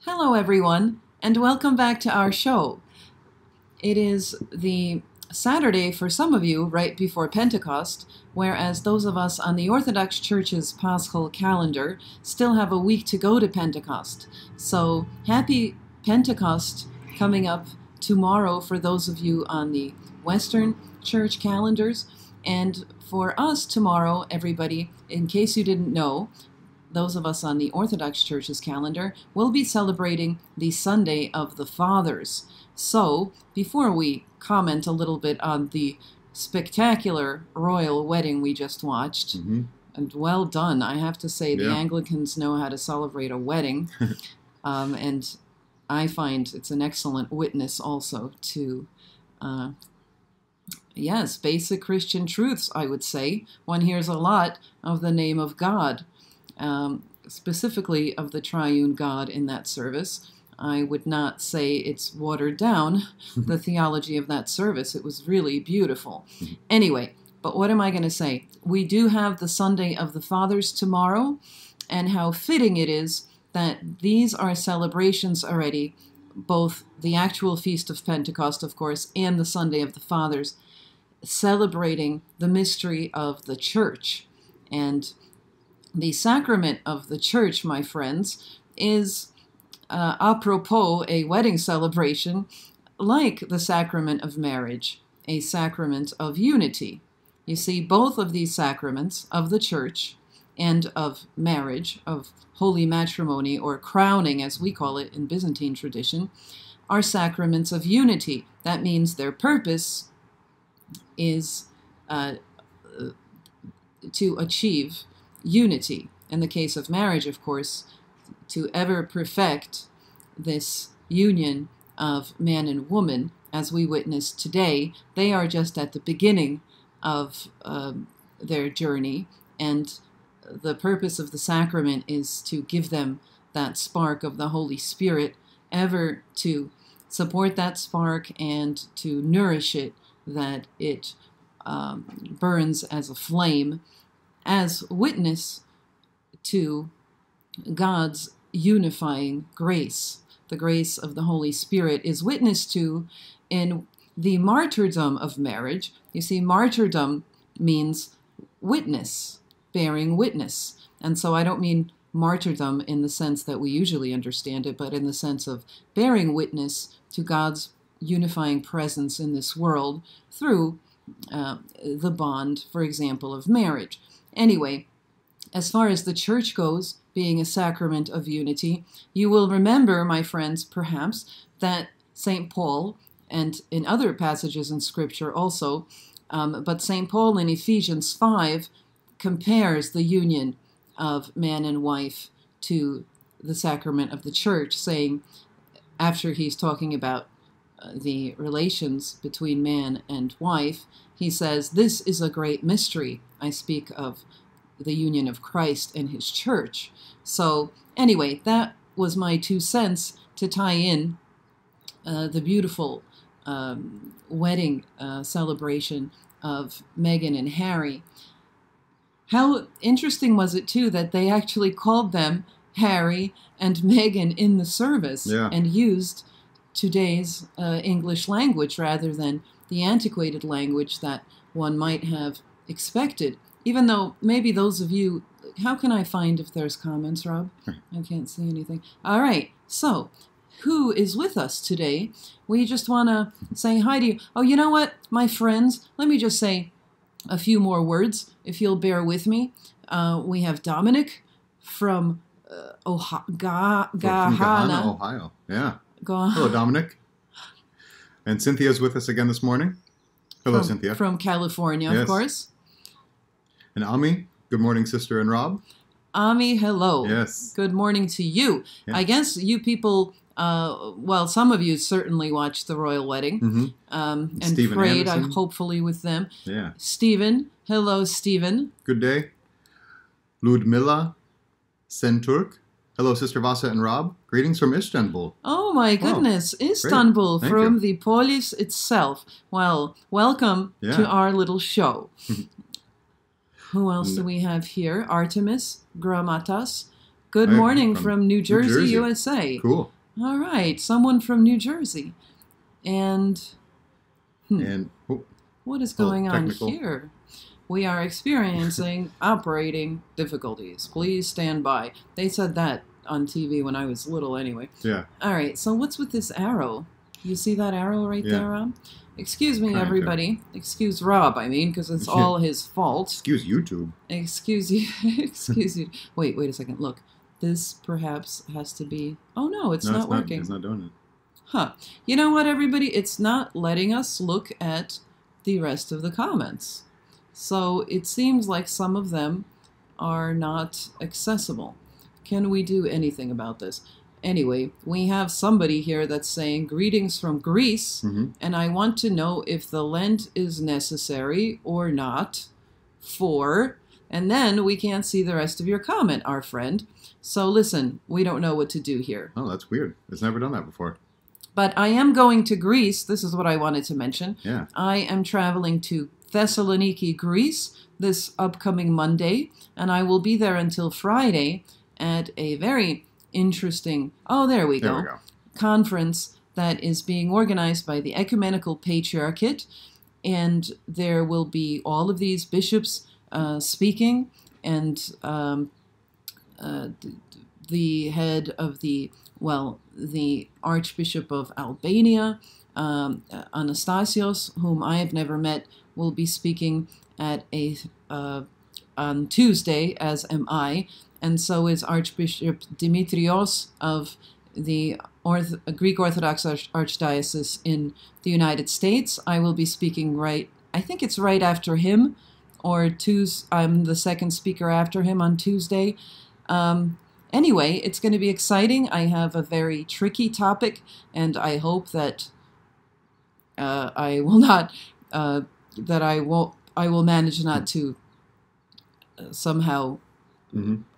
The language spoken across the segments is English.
Hello, everyone, and welcome back to our show. It is the Saturday for some of you right before Pentecost, whereas those of us on the Orthodox Church's Paschal calendar still have a week to go to Pentecost. So happy Pentecost coming up tomorrow for those of you on the Western Church calendars. And for us tomorrow, everybody, in case you didn't know, those of us on the Orthodox Church's calendar will be celebrating the Sunday of the Fathers. So, before we comment a little bit on the spectacular royal wedding we just watched, and well done, I have to say, the Anglicans know how to celebrate a wedding, and I find it's an excellent witness also to, yes, basic Christian truths, I would say. One hears a lot of the name of God, specifically of the triune God in that service. I would not say it's watered down, the theology of that service. It was really beautiful. Anyway, but what am I going to say? We do have the Sunday of the Fathers tomorrow, and how fitting it is that these are celebrations already, both the actual Feast of Pentecost, of course, and the Sunday of the Fathers, celebrating the mystery of the Church. And the sacrament of the Church, my friends, is apropos a wedding celebration like the sacrament of marriage, a sacrament of unity. You see, both of these sacraments of the Church and of marriage, of holy matrimony, or crowning as we call it in Byzantine tradition, are sacraments of unity. That means their purpose is to achieve unity. In the case of marriage, of course, to ever perfect this union of man and woman, as we witness today, they are just at the beginning of their journey, and the purpose of the sacrament is to give them that spark of the Holy Spirit, ever to support that spark and to nourish it, that it burns as a flame, as witness to God's unifying grace. The grace of the Holy Spirit is witnessed to in the martyrdom of marriage. You see, martyrdom means witness, bearing witness. And so I don't mean martyrdom in the sense that we usually understand it, but in the sense of bearing witness to God's unifying presence in this world through the bond, for example, of marriage. Anyway, as far as the Church goes, being a sacrament of unity, you will remember, my friends, perhaps, that St. Paul, and in other passages in Scripture also, but St. Paul in Ephesians 5 compares the union of man and wife to the sacrament of the Church, saying, after he's talking about the relations between man and wife, he says, "This is a great mystery." I speak of the union of Christ and his Church. So anyway, that was my 2 cents to tie in the beautiful wedding celebration of Meghan and Harry. How interesting was it, too, that they actually called them Harry and Meghan in the service, and used today's English language rather than the antiquated language that one might have expected. Even though maybe those of you, how can I find if there's comments, Rob? I can't see anything. All right, so who is with us today? We just want to say hi to you. Oh, you know what, my friends? Let me just say a few more words, if you'll bear with me. We have Dominic from Gahanna, Ohio. Yeah. Hello, Dominic. And Cynthia's with us again this morning. Hello, Cynthia. From California, of course. And Ami, good morning, sister and Rob. Ami, hello. Yes. Good morning to you. Yeah. I guess you people, well, some of you certainly watched the royal wedding and Stephen prayed, Anderson. hopefully with them. Yeah. Stephen, hello, Stephen. Good day. Ludmila Senturk. Hello, Sister Vassa and Rob. Greetings from Istanbul. Oh, my goodness. Wow. Istanbul, from the polis itself. Well, welcome to our little show. Who else do we have here? Artemis Gramatas. Good morning from New Jersey, USA. Cool. All right, someone from New Jersey. And, what is going on here? We are experiencing operating difficulties. Please stand by. They said that on TV when I was little anyway. Yeah. All right, so what's with this arrow? You see that arrow right there, Rob? Excuse me, everybody. Excuse Rob, I mean, because it's all his fault. Excuse YouTube. Excuse you. Excuse you. Wait a second. Look. This perhaps has to be... Oh, no, it's not working. It's not doing it. Huh. You know what, everybody? It's not letting us look at the rest of the comments. So it seems like some of them are not accessible. Can we do anything about this? Anyway, we have somebody here that's saying, greetings from Greece, and I want to know if the Lent is necessary or not for... And then we can't see the rest of your comment, our friend. So listen, we don't know what to do here. Oh, that's weird. It's never done that before. But I am going to Greece. This is what I wanted to mention. Yeah. I am traveling to Thessaloniki, Greece, this upcoming Monday. And I will be there until Friday at a very interesting, there we go, conference that is being organized by the Ecumenical Patriarchate. And there will be all of these bishops speaking, and the head of the Archbishop of Albania, Anastasios, whom I have never met, will be speaking at on Tuesday, as am I, and so is Archbishop Dimitrios of the Greek Orthodox Archdiocese in the United States. I will be speaking I think it's right after him, or I'm the second speaker after him on Tuesday. Anyway, it's going to be exciting. I have a very tricky topic, and I hope that I will not, I will manage not to somehow,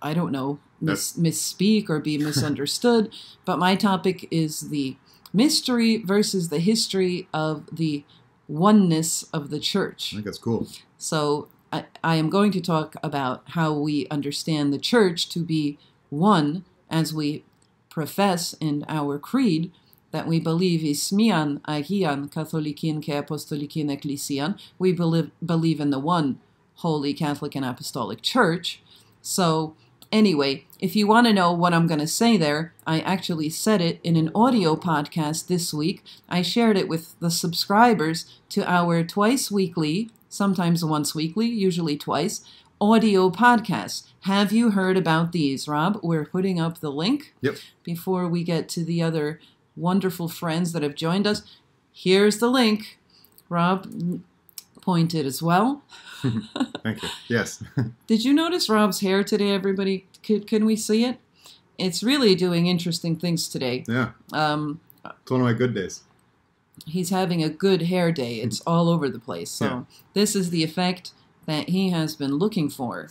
I don't know, misspeak or be misunderstood. But my topic is the mystery versus the history of the oneness of the church. I think that's cool. So I am going to talk about how we understand the church to be one, as we profess in our creed, that we believe ismian agian katholikin ke apostolikin ecclesian. We believe in the one holy Catholic and Apostolic Church. So anyway, if you want to know what I'm going to say there, I actually said it in an audio podcast this week. I shared it with the subscribers to our twice weekly, sometimes once weekly, usually twice, audio podcast. Have you heard about these, Rob? We're putting up the link. Yep. Before we get to the other wonderful friends that have joined us. Here's the link. Rob pointed as well. Thank you. Yes. Did you notice Rob's hair today, everybody? Can we see it? It's really doing interesting things today. Yeah. It's one of my good days. He's having a good hair day. It's all over the place. So This is the effect that he has been looking for.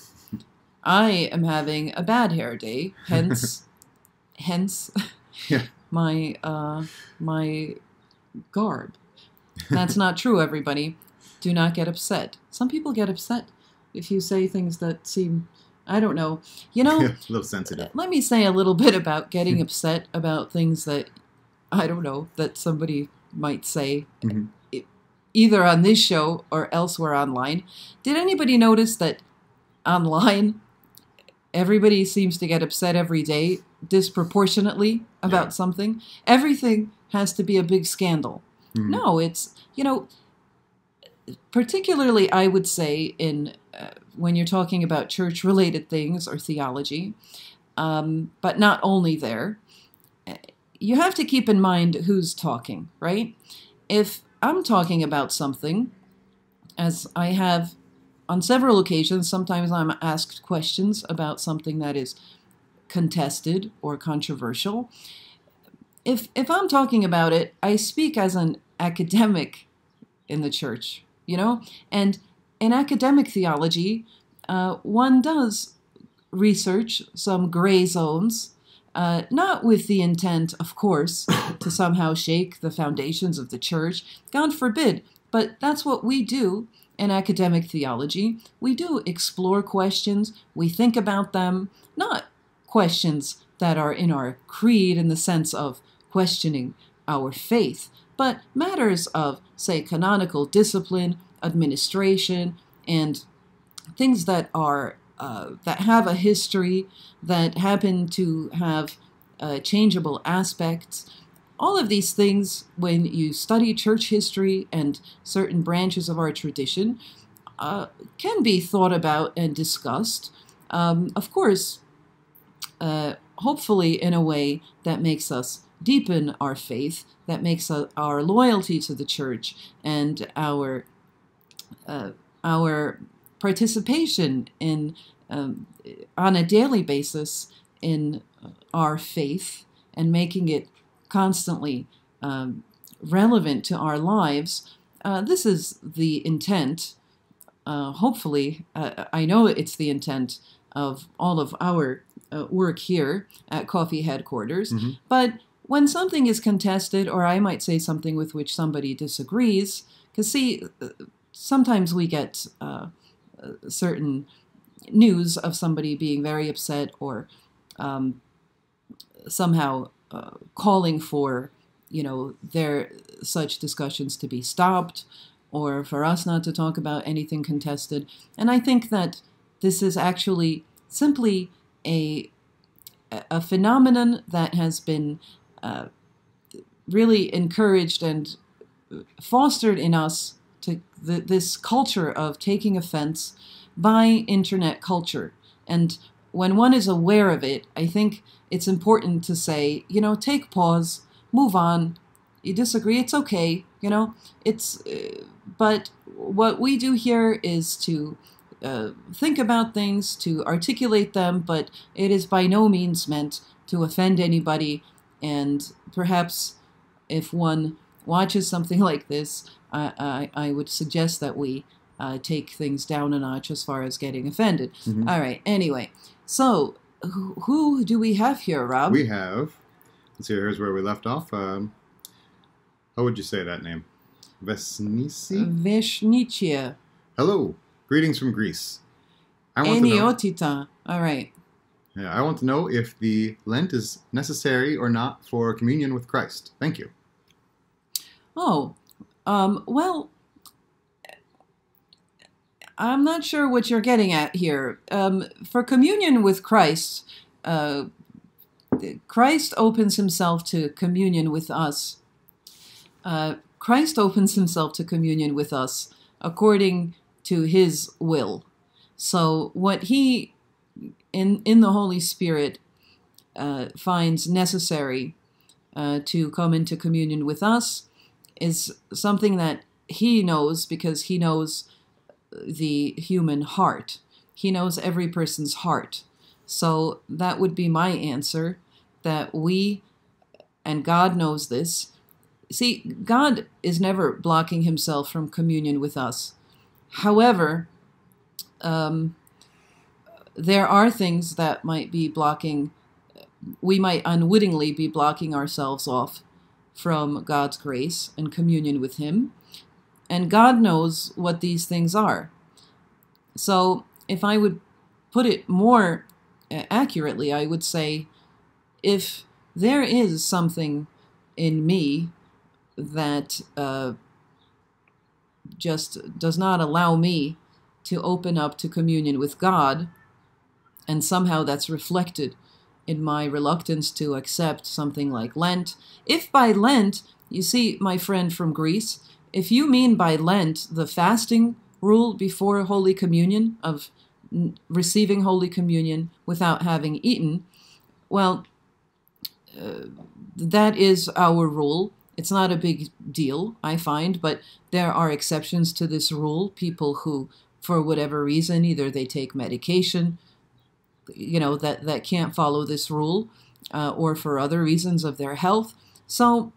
I am having a bad hair day, hence my garb. That's not true, everybody. Do not get upset. Some people get upset if you say things that seem, I don't know. You know, a little sensitive. Let me say a little bit about getting upset about things that, I don't know, that somebody might say, either on this show or elsewhere online. Did anybody notice that online, everybody seems to get upset every day disproportionately about something? Everything has to be a big scandal. No, it's, particularly I would say in when you're talking about church-related things or theology, but not only there, you have to keep in mind who's talking, right? If I'm talking about something, as I have on several occasions, sometimes I'm asked questions about something that is contested or controversial. If I'm talking about it, I speak as an academic in the church, and in academic theology, one does research some gray zones, not with the intent, of course, to somehow shake the foundations of the church. God forbid, but that's what we do in academic theology. We do explore questions, we think about them, not questions that are in our creed in the sense of questioning our faith, but matters of, say, canonical discipline, administration, and things that are that have a history, that happen to have changeable aspects. All of these things, when you study church history and certain branches of our tradition, can be thought about and discussed. Of course, hopefully in a way that makes us deepen our faith, that makes our loyalty to the church and our participation in on a daily basis in our faith and making it constantly relevant to our lives. This is the intent. Hopefully, I know it's the intent of all of our work here at Coffee Headquarters. Mm-hmm. But when something is contested, or I might say something with which somebody disagrees, because see, sometimes we get certain news of somebody being very upset or somehow calling for, their such discussions to be stopped, or for us not to talk about anything contested. And I think that this is actually simply a phenomenon that has been really encouraged and fostered in us, to this culture of taking offense by internet culture. And when one is aware of it, I think it's important to say, take pause, move on. You disagree, it's okay, but what we do here is to think about things, to articulate them, but it is by no means meant to offend anybody. And perhaps if one watches something like this, I would suggest that we take things down a notch as far as getting offended. Mm-hmm. All right, anyway, so who do we have here, Rob? We have, let's see, here's where we left off. How would you say that name? Veshnicia. Hello. Greetings from Greece. Eniotita. All right. Yeah, I want to know if the Lent is necessary or not for communion with Christ. Thank you. Oh, well, I'm not sure what you're getting at here. For communion with Christ, Christ opens himself to communion with us. Christ opens himself to communion with us according to his will. So what he, in the Holy Spirit, finds necessary to come into communion with us is something that he knows, because he knows the human heart. He knows every person's heart. So that would be my answer, that we, and God knows this. See, God is never blocking himself from communion with us. However, there are things that might be blocking, we might unwittingly be blocking ourselves off from God's grace and communion with him. And God knows what these things are. So if I would put it more accurately, I would say, if there is something in me that just does not allow me to open up to communion with God, and somehow that's reflected in my reluctance to accept something like Lent. If by Lent, you see, my friend from Greece, if you mean by Lent the fasting rule before Holy Communion, of receiving Holy Communion without having eaten, well, that is our rule. It's not a big deal, I find, but there are exceptions to this rule. People who, for whatever reason, either they take medication, that can't follow this rule, or for other reasons of their health. So,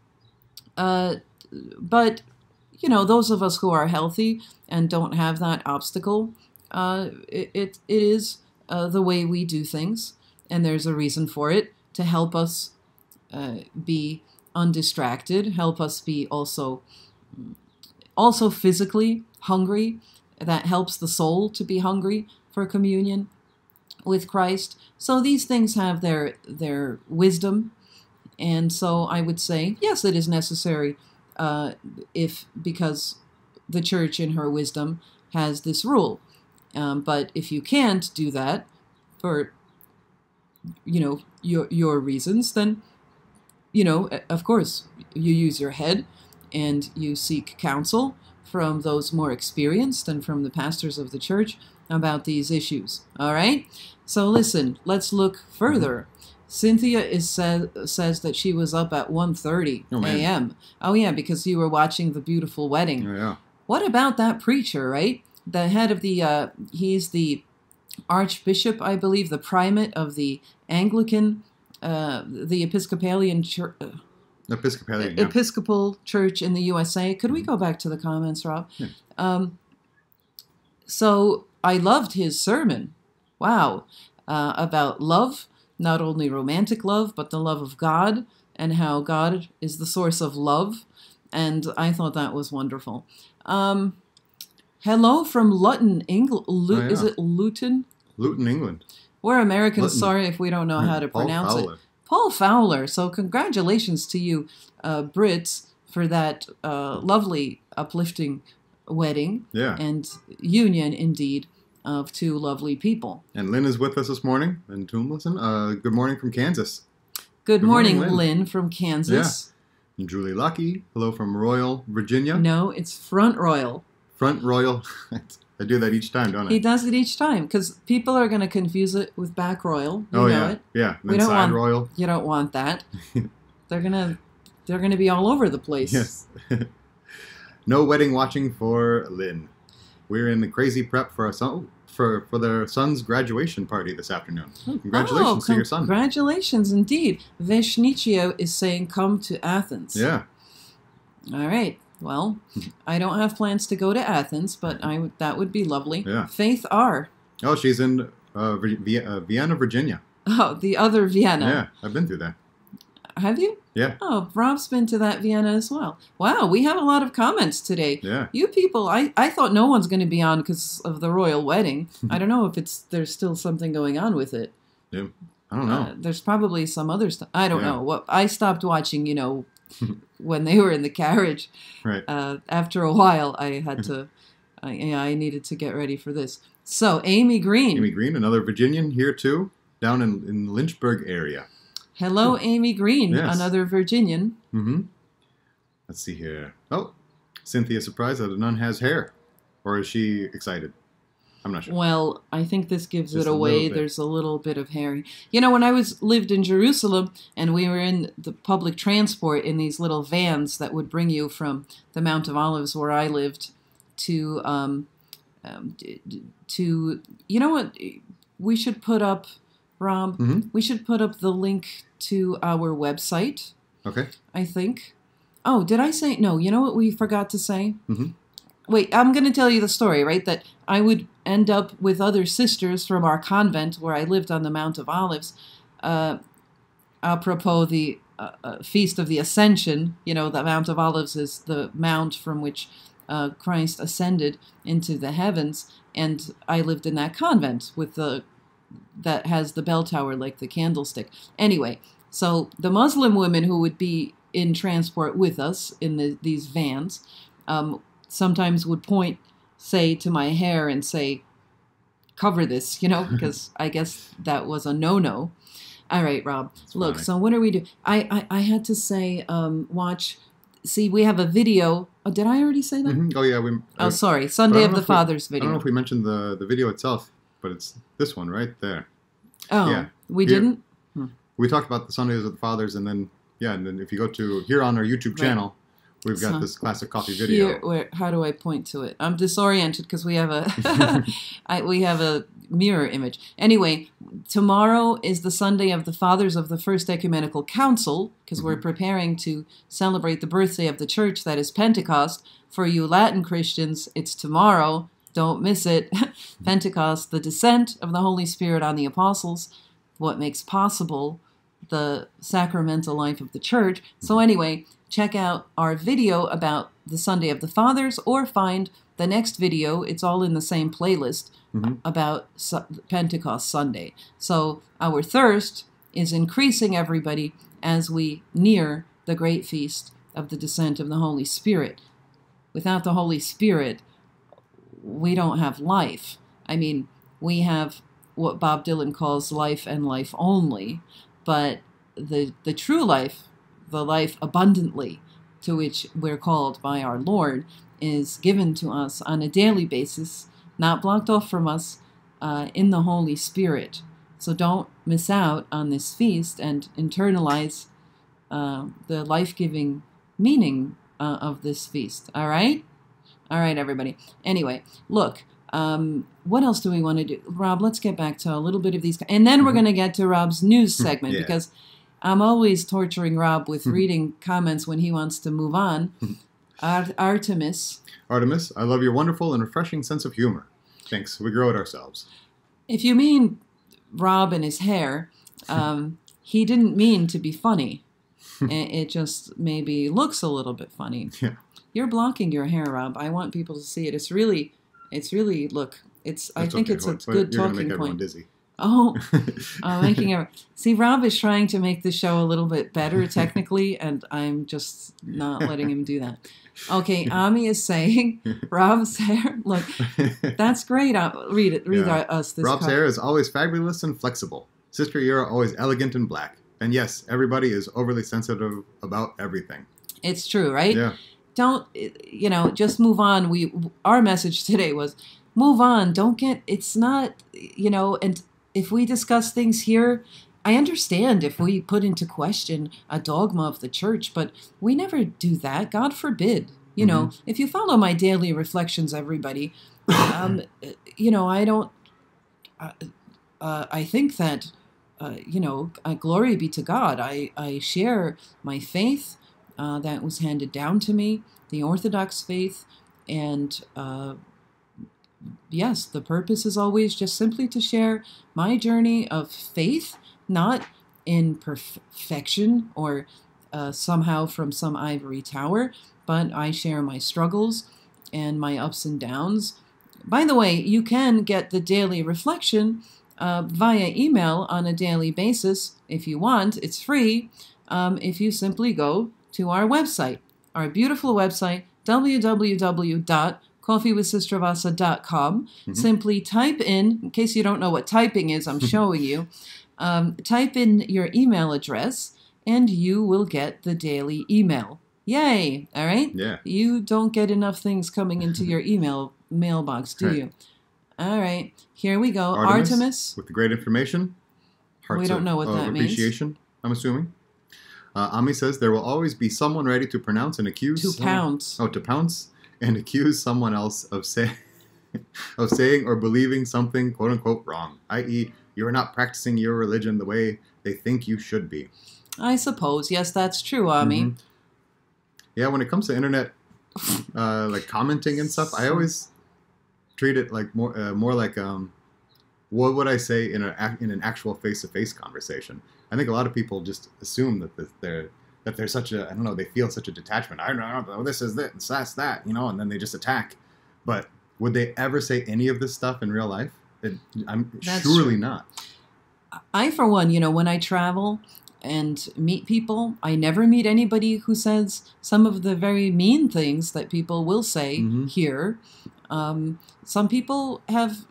but, those of us who are healthy and don't have that obstacle, it is the way we do things, and there's a reason for it, to help us be undistracted, help us be also physically hungry. That helps the soul to be hungry for communion. with Christ. So these things have their wisdom. And so I would say, yes, it is necessary because the church in her wisdom has this rule. But if you can't do that for, your reasons, then, of course, you use your head and you seek counsel from those more experienced and from the pastors of the church about these issues. All right? So listen, let's look further. Cynthia says that she was up at 1:30 a.m. Oh, yeah, because you were watching the beautiful wedding. Oh, yeah. What about that preacher, right? The head of the, he's the archbishop, I believe, the primate of the Anglican, the Episcopalian church. Episcopal Church in the USA. Could we go back to the comments, Rob? Yeah. So I loved his sermon. Wow. About love, not only romantic love, but the love of God, and how God is the source of love. And I thought that was wonderful. Hello from Luton, England. Is it Luton? Luton, England. We're Americans. Luton. Sorry if we don't know how to pronounce Fowler. it. Paul Fowler. So congratulations to you, Brits, for that lovely, uplifting wedding. Yeah. And union, indeed, of two lovely people. And Lynn is with us this morning in Toomlison. Good morning from Kansas. Good morning, Lynn from Kansas. Yeah. And Julie Lucky. Hello from Royal, Virginia. No, it's Front Royal. Front Royal. I do that each time, don't I? He does it each time because people are going to confuse it with Back Royal. You know it. Yeah. And then Side Royal. You don't want that. They're gonna be all over the place. Yes. No wedding watching for Lynn. We're in the crazy prep for for their son's graduation party this afternoon. Congratulations to your son. Congratulations indeed. Veshnichio is saying come to Athens. Yeah. All right. Well, I don't have plans to go to Athens, but that would be lovely. Yeah. Faith R. Oh, she's in Vienna, Virginia. Oh, the other Vienna. Yeah, I've been through that. Have you? Yeah. Oh, Rob's been to that Vienna as well. Wow, we have a lot of comments today. Yeah. You people, I thought no one's going to be on because of the royal wedding. I don't know if there's still something going on with it. Yeah. I don't know. There's probably some other stuff. I don't know. What I stopped watching, when they were in the carriage. Right. After a while, I had to, I needed to get ready for this. So, Amy Green. Amy Green, another Virginian here too, down in Lynchburg area. Hello, Amy Green, yes. Another Virginian. Mm-hmm. Let's see here. Oh, Cynthia surprised that a nun has hair. Or is she excited? I'm not sure. Well, I think this gives it away. There's a little bit of hair. When I lived in Jerusalem and we were in the public transport in these little vans that would bring you from the Mount of Olives where I lived to you know what? We should put up, Rob, we should put up the link to our website. Okay. I think. Oh, did I say? No, you know what we forgot to say? Mm-hmm. Wait, I'm going to tell you the story, right? That I would end up with other sisters from our convent where I lived on the Mount of Olives, apropos the Feast of the Ascension. The Mount of Olives is the mount from which Christ ascended into the heavens, and I lived in that convent that has the bell tower like the candlestick. Anyway, so the Muslim women who would be in transport with us in these vans sometimes would say to my hair and say, cover this, because I guess that was a no-no. All right, Rob. That's look, funny. So what are we doing? I had to say, see, we have a video. Oh, did I already say that? Mm-hmm. Oh, yeah. Sorry. Sunday of the Fathers video. I don't know if we mentioned the video itself, but it's this one right there. Oh, yeah. We didn't? We talked about the Sundays of the Fathers, and then if you go to here on our YouTube channel, we've got this classic coffee video. How do I point to it? I'm disoriented because we have a mirror image. Anyway, tomorrow is the Sunday of the Fathers of the First Ecumenical Council, because we're preparing to celebrate the birthday of the church, that is Pentecost. For you Latin Christians, it's tomorrow. Don't miss it. Pentecost, the descent of the Holy Spirit on the apostles, what makes possible the sacramental life of the church. So anyway, check out our video about the Sunday of the Fathers, or find the next video. It's all in the same playlist about Pentecost Sunday. So our thirst is increasing, everybody, as we near the great feast of the descent of the Holy Spirit. Without the Holy Spirit, we don't have life. I mean, we have what Bob Dylan calls life and life only, but the true life, the life abundantly, to which we're called by our Lord, is given to us on a daily basis, not blocked off from us, in the Holy Spirit. So don't miss out on this feast and internalize the life-giving meaning of this feast. All right? All right, everybody. Anyway, look, what else do we want to do? Rob, let's get back to a little bit of these. And then we're going to get to Rob's news segment, because I'm always torturing Rob with reading comments when he wants to move on. Artemis, I love your wonderful and refreshing sense of humor. Thanks. We grow it ourselves. If you mean Rob and his hair, he didn't mean to be funny. It just maybe looks a little bit funny. Yeah. You're blocking your hair, Rob. I want people to see it. It's really, look, I think it's a good You're talking make everyone point. dizzy. Oh, making it. See, Rob is trying to make the show a little bit better technically, and I'm just not letting him do that. Okay, Ami is saying, Rob's hair, look, that's great. Read it. Read us this. Rob's hair is always fabulous and flexible. Sister, you're always elegant and black. And yes, everybody is overly sensitive about everything. It's true, right? Yeah. Don't, just move on. Our message today was, move on. Don't get, it's not, and if we discuss things here, I understand if we put into question a dogma of the church, but we never do that. God forbid. If you follow my daily reflections, everybody, I don't, I think that, glory be to God. I share my faith that was handed down to me, the Orthodox faith, and yes, the purpose is always just simply to share my journey of faith, not in perfection or somehow from some ivory tower, but I share my struggles and my ups and downs. By the way, you can get the daily reflection via email on a daily basis if you want. It's free if you simply go to our website, our beautiful website, www.coffeewithsistervassa.com. Simply type in case you don't know what typing is, I'm showing you. Type in your email address and you will get the daily email. Yay! All right? Yeah. You don't get enough things coming into your mailbox, do you? All right. Here we go. Artemis. With the great information. We don't know what that means. Appreciation, I'm assuming. Ami says, there will always be someone ready to pronounce and accuse... To pounce. To pounce and accuse someone else of saying or believing something, quote-unquote, wrong. I.e., you're not practicing your religion the way they think you should be. I suppose. Yes, that's true, Ami. Yeah, when it comes to internet, like commenting and stuff, I always treat it like more like what would I say in an actual face-to-face conversation. I think a lot of people just assume that they're such a, I don't know, they feel such a detachment. I don't know, this is this, that's that, and then they just attack. But would they ever say any of this stuff in real life? That's surely true. Not. I, for one, when I travel and meet people, I never meet anybody who says some of the very mean things that people will say here. Some people have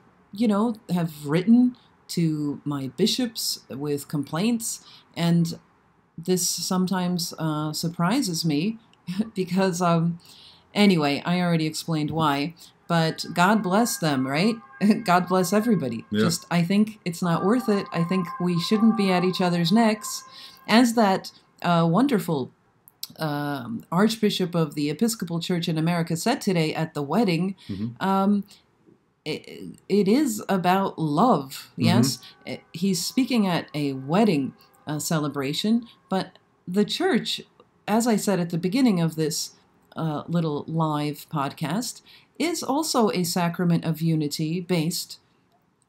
written to my bishops with complaints, and this sometimes surprises me because, anyway, I already explained why, but God bless them, right? God bless everybody. Yeah. I think it's not worth it. I think we shouldn't be at each other's necks. As that wonderful Archbishop of the Episcopal Church in America said today at the wedding, it is about love, yes? He's speaking at a wedding celebration, but the church, as I said at the beginning of this little live podcast, is also a sacrament of unity based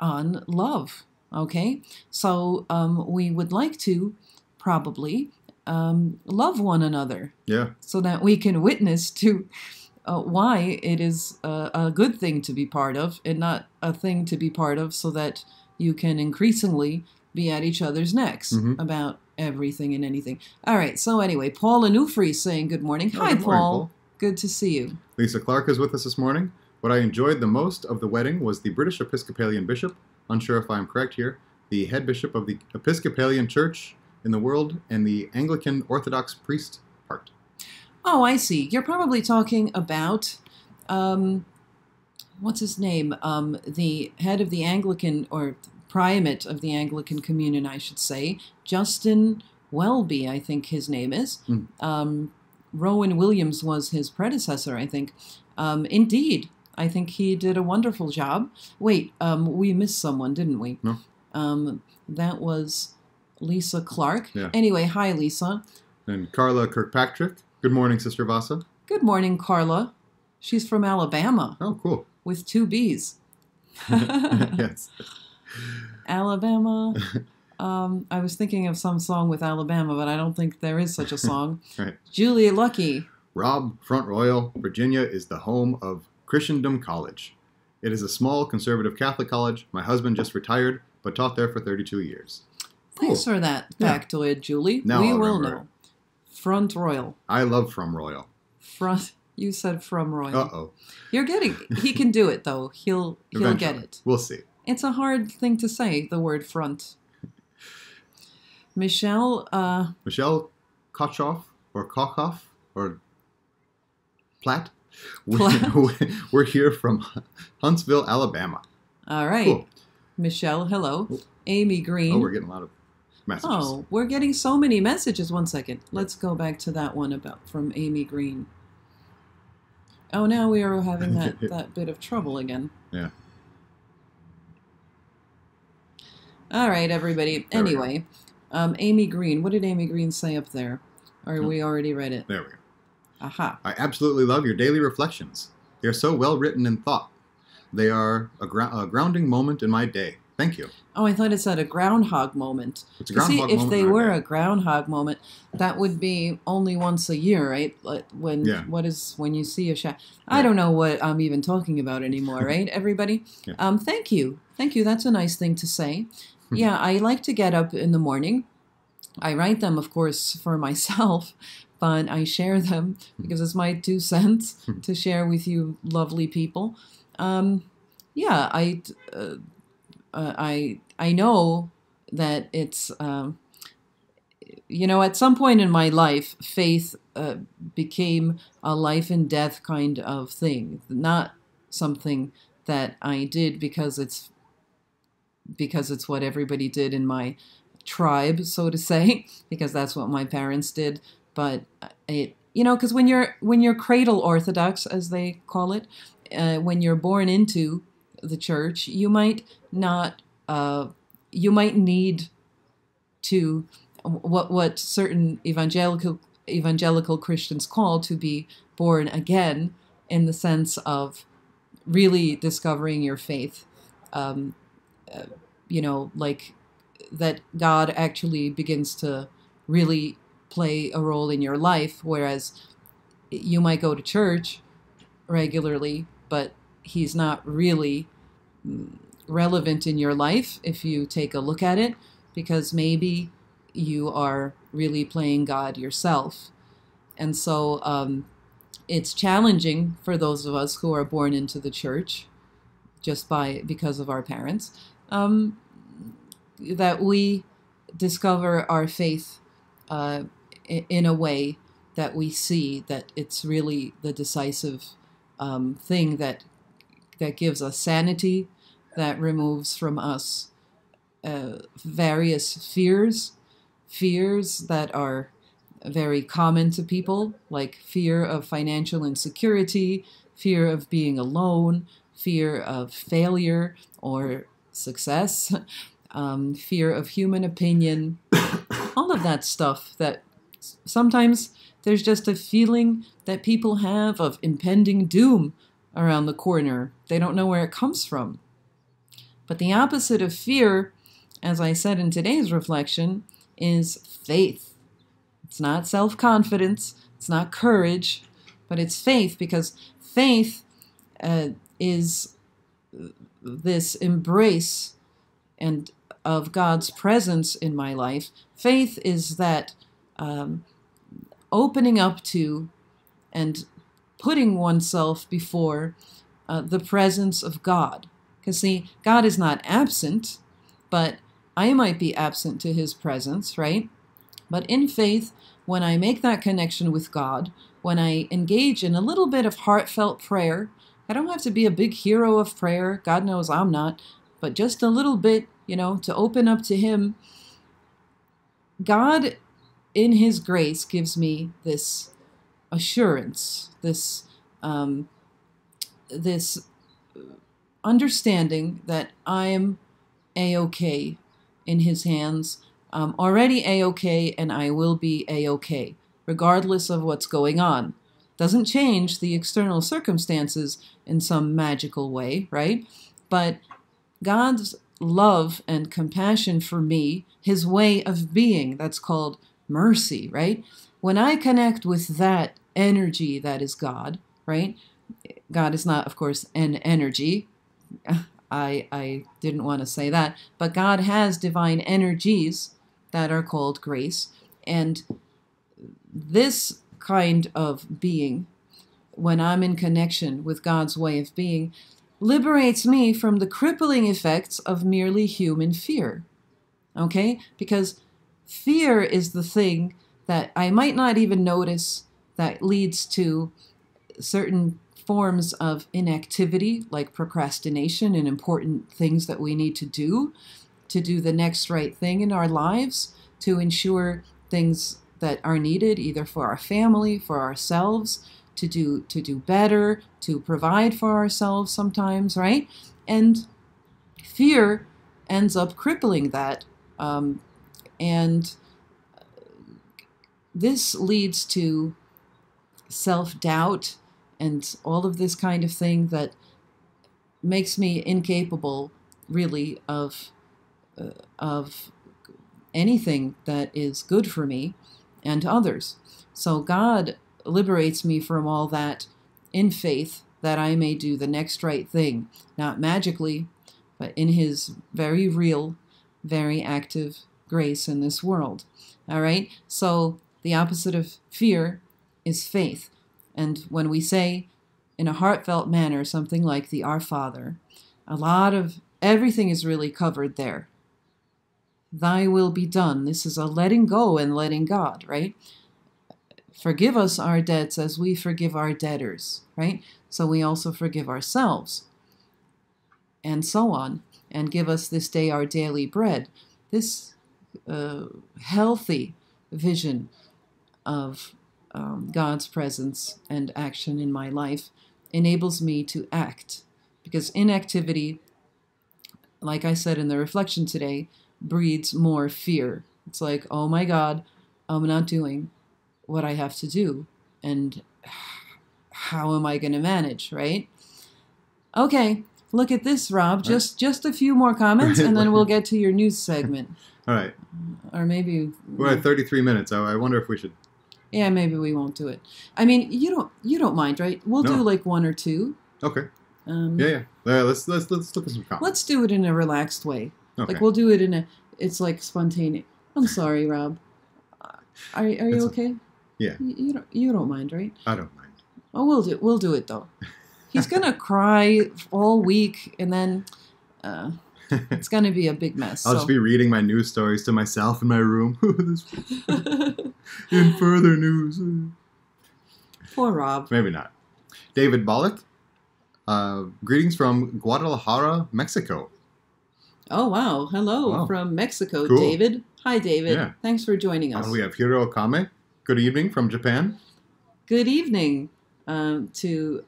on love, okay? So we would like to probably love one another. Yeah. So that we can witness to why it is a good thing to be part of and not a thing to be part of, so that you can increasingly be at each other's necks about everything and anything. All right, so anyway, Paul Anufri is saying good morning. Oh, Hi, good morning, Paul. Paul. Good to see you. Lisa Clark is with us this morning. What I enjoyed the most of the wedding was the British Episcopalian bishop, unsure if I'm correct here, the head bishop of the Episcopalian Church in the world, and the Anglican Orthodox priest part. Oh, I see. You're probably talking about, what's his name? The head of the Anglican, or primate of the Anglican Communion, I should say, Justin Welby, I think his name is. Rowan Williams was his predecessor, I think. Indeed, I think he did a wonderful job. Wait, we missed someone, didn't we? No. That was Lisa Clark. Yeah. Anyway, hi, Lisa. And Carla Kirkpatrick. Good morning, Sister Vassa. Good morning, Carla. She's from Alabama. Oh, cool. With 2 B's. Yes. Alabama. I was thinking of some song with Alabama, but I don't think there is such a song. Right. Julia Lucky. Rob, Front Royal, Virginia is the home of Christendom College. It is a small conservative Catholic college. My husband just retired, but taught there for 32 years. Thanks for that factoid, Julie. Now we I'll will remember. know. Front Royal. I love From Royal. Front. You said from Royal. Uh-oh. You're getting. He can do it though. He'll get Eventually. it. We'll see. It's a hard thing to say. The word front. Michelle. Michelle Kochoff or Kochoff or Platt. We're here from Huntsville, Alabama. All right. Cool. Michelle, hello. Amy Green. Oh, we're getting a lot of messages. Oh, we're getting so many messages. One second. Let's go back to that one from Amy Green. Oh, now we are having that bit of trouble again. Yeah. All right, everybody. Anyway, Amy Green. What did Amy Green say up there? Or we already read it? There we go. Aha. I absolutely love your daily reflections. They are so well written and thought. They are a grounding moment in my day. Thank you. Oh, I thought it said a groundhog moment. It's a groundhog See, if moment they in our were day. a groundhog moment, that would be only once a year, right? Like when when you see a shadow. I don't know what I'm even talking about anymore, right, everybody? Yeah. Thank you. Thank you. That's a nice thing to say. Yeah, I like to get up in the morning. I write them, of course, for myself, but I share them because it's my 2 cents to share with you lovely people. Yeah, I know that it's, at some point in my life, faith became a life and death kind of thing, not something that I did because it's what everybody did in my tribe, so to say, because that's what my parents did. But because when you're cradle Orthodox, as they call it, when you're born into the church, you might not, you might need to what certain evangelical Christians call to be born again, in the sense of really discovering your faith. Like that God actually begins to really play a role in your life, whereas you might go to church regularly, but he's not really relevant in your life if you take a look at it, because maybe you are really playing God yourself. And so it's challenging for those of us who are born into the church just because of our parents, that we discover our faith in a way that we see that it's really the decisive thing that gives us sanity, that removes from us various fears that are very common to people, like fear of financial insecurity, fear of being alone, fear of failure or success, fear of human opinion, all of that stuff that sometimes there's just a feeling that people have of impending doom around the corner. They don't know where it comes from. But the opposite of fear, as I said in today's reflection, is faith. It's not self-confidence. It's not courage, but it's faith, because faith is this embrace and of God's presence in my life. Faith is that opening up to and putting oneself before the presence of God. Because see, God is not absent, but I might be absent to his presence, right? But in faith, when I make that connection with God, when I engage in a little bit of heartfelt prayer, I don't have to be a big hero of prayer. God knows I'm not, but just a little bit, to open up to him. God, in his grace, gives me this assurance, this understanding that I am A-okay in his hands. I'm already A-okay, and I will be A-okay, regardless of what's going on. Doesn't change the external circumstances in some magical way, right? But God's love and compassion for me, his way of being, that's called mercy, right? When I connect with that energy that is God, right? God is not, of course, an energy. I didn't want to say that, but God has divine energies that are called grace. And this kind of being, when I'm in connection with God's way of being, liberates me from the crippling effects of merely human fear. Okay? Because fear is the thing that I might not even notice that leads to certain forms of inactivity, like procrastination in important things that we need to do the next right thing in our lives, to ensure things that are needed either for our family, for ourselves, to do better, to provide for ourselves sometimes, right? And fear ends up crippling that. And this leads to self-doubt and all of this kind of thing that makes me incapable, really, of anything that is good for me and others. So God liberates me from all that in faith, that I may do the next right thing, not magically, but in his very real, very active grace in this world. All right? So the opposite of fear is faith. And when we say in a heartfelt manner something like the Our Father, a lot of everything is really covered there. Thy will be done. This is a letting go and letting God, right? Forgive us our debts as we forgive our debtors, right? So we also forgive ourselves, and so on. And give us this day our daily bread. This healthy vision of God's presence and action in my life enables me to act. Because inactivity, like I said in the reflection today, breeds more fear. It's like, oh my God, I'm not doing what I have to do. And how am I going to manage, right? Okay, look at this, Rob. Just a few more comments, and then we'll get to your news segment. All right. Or maybe... We're at 33 minutes. I wonder if we should... Yeah, maybe we won't do it. I mean, you don't mind, right? We'll do like one or two. Okay. Yeah. Let's look at some comments. Let's do it in a relaxed way. Okay. Like we'll do it it's like spontaneous. I'm sorry, Rob. Are you okay? Yeah. You don't mind, right? I don't mind. Oh, we'll do it though. He's gonna cry all week, and then it's gonna be a big mess. I'll just be reading my news stories to myself in my room. In further news. Poor Rob. Maybe not. David Bollock. Greetings from Guadalajara, Mexico. Oh, wow. Hello from Mexico, Cool. David. Hi, David. Yeah. Thanks for joining us. We have Hiro Kame. Good evening from Japan. Good evening to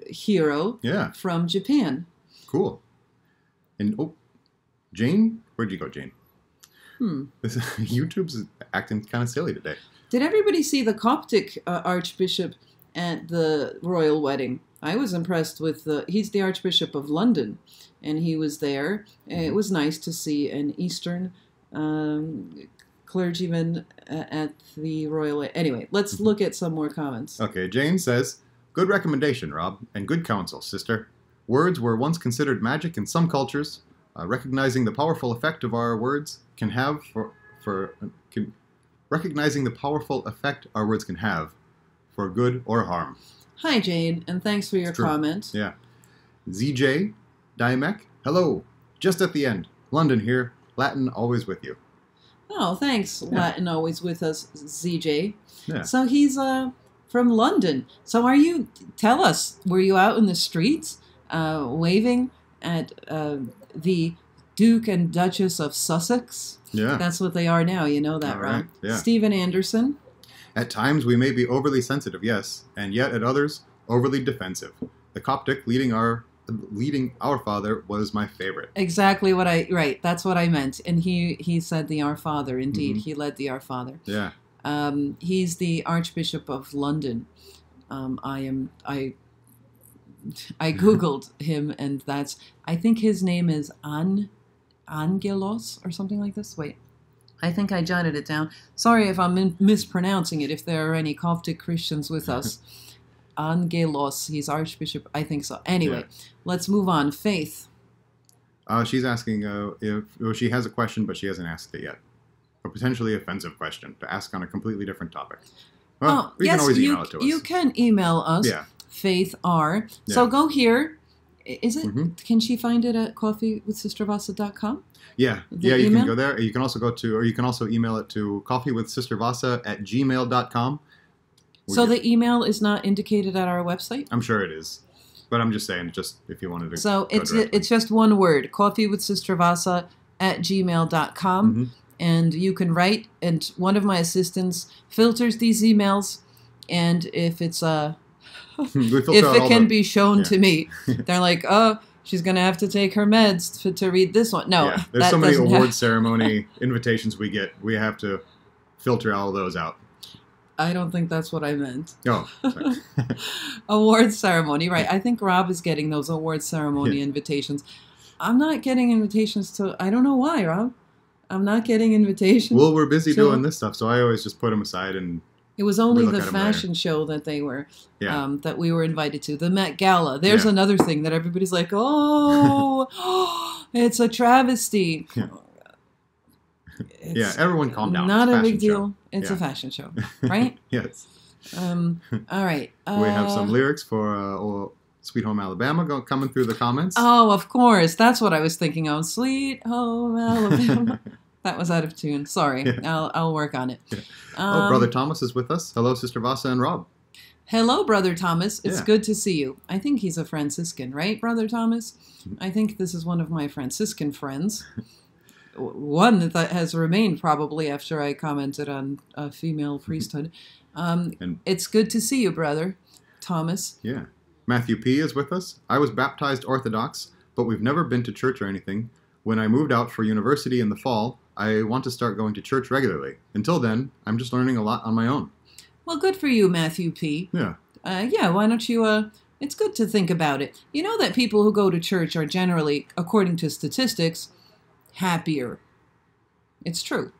Hiro from Japan. Cool. And, Jane? Where'd you go, Jane? YouTube's acting kind of silly today. Did everybody see the Coptic Archbishop at the royal wedding? I was impressed with he's the Archbishop of London, and he was there. It was nice to see an Eastern clergyman at the Royal... Anyway, let's look at some more comments. Okay, Jane says, good recommendation, Rob, and good counsel, sister. Words were once considered magic in some cultures. Recognizing the powerful effect of our words can have recognizing the powerful effect our words can have for good or harm. Hi, Jane, and thanks for your comment. Yeah. ZJ Dimek, hello. Just at the end. London here. Latin always with you. Oh, thanks, Yeah. Latin always with us, ZJ. Yeah. So he's from London. So tell us, were you out in the streets waving at the Duke and Duchess of Sussex? Yeah. That's what they are now, you know that, All Rob. right, yeah. Stephen Anderson. At times we may be overly sensitive, yes, and yet at others overly defensive. The Coptic leading our Father was my favorite. Exactly right. That's what I meant. And he said the Our Father. Indeed, he led the Our Father. Yeah. He's the Archbishop of London. I googled him, and I think his name is Angelos or something like this. Wait, I think I jotted it down. Sorry if I'm mispronouncing it. If there are any Coptic Christians with us. Angelos, he's Archbishop, I think so. Anyway, let's move on. Faith. She's asking if she has a question, but she hasn't asked it yet. A potentially offensive question to ask on a completely different topic. Well, you can always email it to us. You can email us. Yeah. Faith R. So Yeah. go here. Is it? Can she find it at coffeewithsistervassa.com? Yeah. The You email? can go there. You can also you can also email it to coffeewithsistervassa@gmail.com. So the email is not indicated at our website? I'm sure it is. But I'm just saying, just if you wanted to. So go directly. it's just one word, coffeewithsistervassa@gmail.com. And you can write, and one of my assistants filters these emails, and if it's if it can be shown to me, they're like, oh, she's going to have to take her meds to read this one. No, there's so many award ceremony invitations we get. We have to filter all those out. I don't think that's what I meant. Oh, sorry. Award ceremony, right. I think Rob is getting those award ceremony invitations. I'm not getting invitations to, I don't know why, Rob. I'm not getting invitations. Well, we're busy doing this stuff, so I always just put them aside and... It was only the fashion show that they were, that we were invited to. The Met Gala. There's another thing that everybody's like, oh, it's a travesty. It's everyone calm down. Not a big deal. It's a fashion show, right? Yes. All right. We have some lyrics for Sweet Home Alabama coming through the comments. Oh, of course. That's what I was thinking of. Sweet Home Alabama. That was out of tune. Sorry. I'll work on it. Brother Thomas is with us. Hello, Sister Vassa and Rob. Hello, Brother Thomas. It's good to see you. I think he's a Franciscan, right, Brother Thomas? I think this is one of my Franciscan friends. One that has remained probably after I commented on a female priesthood. It's good to see you, Brother Thomas. Yeah. Matthew P. is with us. I was baptized Orthodox, but we've never been to church or anything. When I moved out for university in the fall, I want to start going to church regularly. Until then, I'm just learning a lot on my own. Well, good for you, Matthew P. Yeah. Why don't you, it's good to think about it. You know that people who go to church are generally, according to statistics, happier. It's true.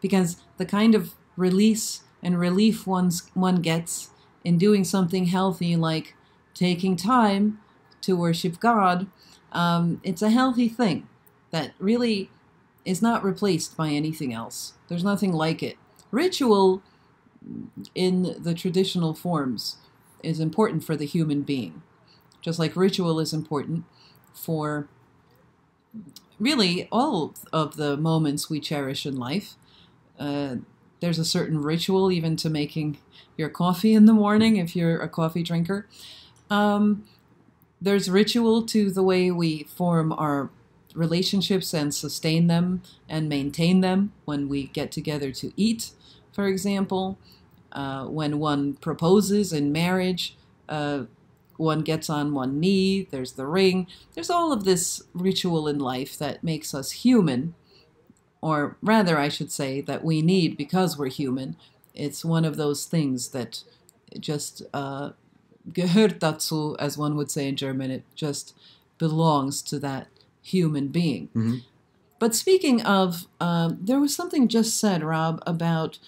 Because the kind of release and relief one gets in doing something healthy like taking time to worship God, it's a healthy thing that really is not replaced by anything else. There's nothing like it. Ritual in the traditional forms is important for the human being, just like ritual is important for really all of the moments we cherish in life. There's a certain ritual even to making your coffee in the morning if you're a coffee drinker. There's ritual to the way we form our relationships and sustain them and maintain them when we get together to eat, for example. When one proposes in marriage, one gets on one knee, there's the ring. There's all of this ritual in life that makes us human, or rather I should say that we need because we're human. It's one of those things that just gehört dazu, as one would say in German. It just belongs to that human being. But speaking of, there was something just said, Rob, about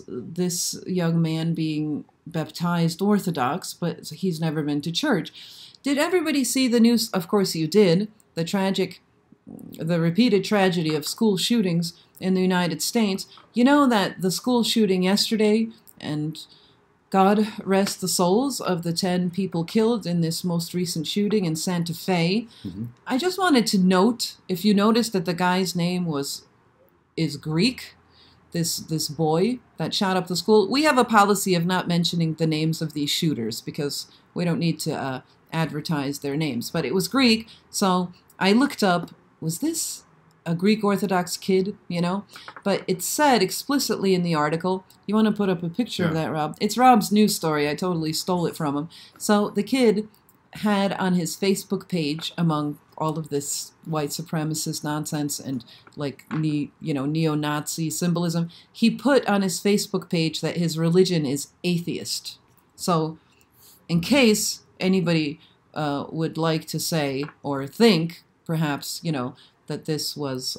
this young man being baptized Orthodox, but he's never been to church. Did everybody see the news? Of course you did. The repeated tragedy of school shootings in the United States. You know that the school shooting yesterday, and God rest the souls of the 10 people killed in this most recent shooting in Santa Fe. Mm-hmm. I just wanted to note, if you noticed that the guy's name is Greek, this boy that shot up the school. We have a policy of not mentioning the names of these shooters because we don't need to advertise their names. But it was Greek, so I looked up, was this a Greek Orthodox kid, you know? But it said explicitly in the article, you want to put up a picture of that, Rob? It's Rob's news story. I totally stole it from him. So the kid had on his Facebook page, among all of this white supremacist nonsense and like neo-Nazi symbolism, he put on his Facebook page that his religion is atheist. So in case anybody would like to say or think, perhaps, that this was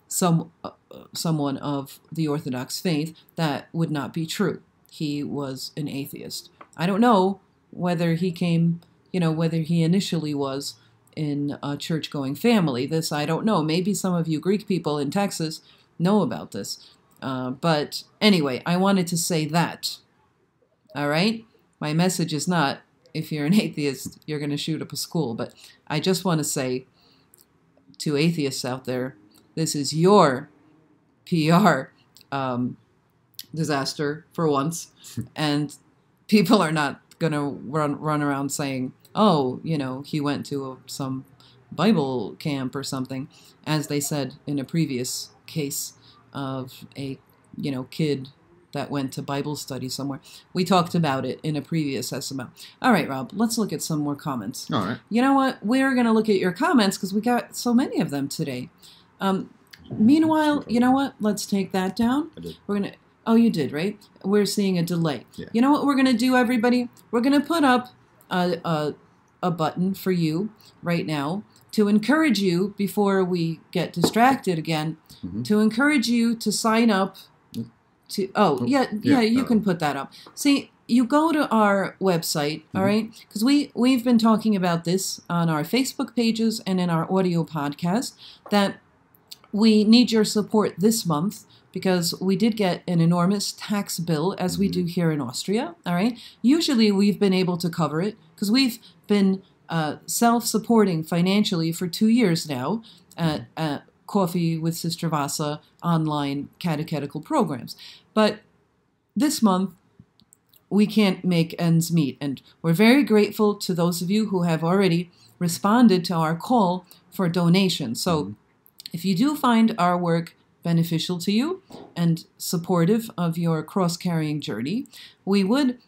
someone of the Orthodox faith, that would not be true. He was an atheist. I don't know whether he came, whether he initially was in a church-going family. This I don't know. Maybe some of you Greek people in Texas know about this. But anyway, I wanted to say that. All right? My message is not, if you're an atheist, you're going to shoot up a school. But I just want to say to atheists out there, this is your PR disaster for once. And people are not going to run around saying, oh, he went to some Bible camp or something, as they said in a previous case of a, kid that went to Bible study somewhere. We talked about it in a previous SML. All right, Rob, let's look at some more comments. All right. You know what? We're going to look at your comments because we got so many of them today. Meanwhile, you know what? Let's take that down. I did. We're going to... Oh, you did, right? We're seeing a delay. Yeah. You know what we're going to do, everybody? We're going to put up a button for you right now to encourage you, before we get distracted again, to encourage you to sign up to... you can put that up. See, you go to our website, all right? Because we've been talking about this on our Facebook pages and in our audio podcast, that we need your support this month because we did get an enormous tax bill, as we do here in Austria, all right? Usually we've been able to cover it because we've been self-supporting financially for 2 years now at Coffee with Sister Vassa online catechetical programs. But this month, we can't make ends meet. And we're very grateful to those of you who have already responded to our call for donations. So if you do find our work beneficial to you and supportive of your cross-carrying journey, we would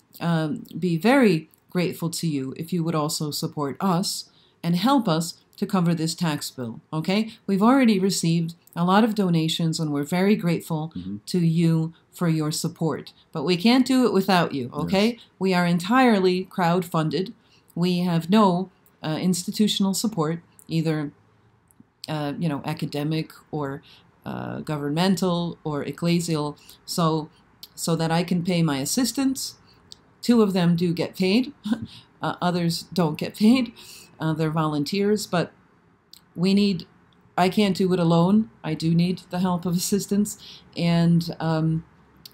be very grateful to you if you would also support us and help us to cover this tax bill, okay? We've already received a lot of donations and we're very grateful to you for your support. But we can't do it without you, okay? Yes. We are entirely crowd-funded. We have no institutional support, either academic or governmental or ecclesial, so that I can pay my assistants. 2 of them do get paid. Others don't get paid. They're volunteers, but I can't do it alone. I do need the help of assistants, and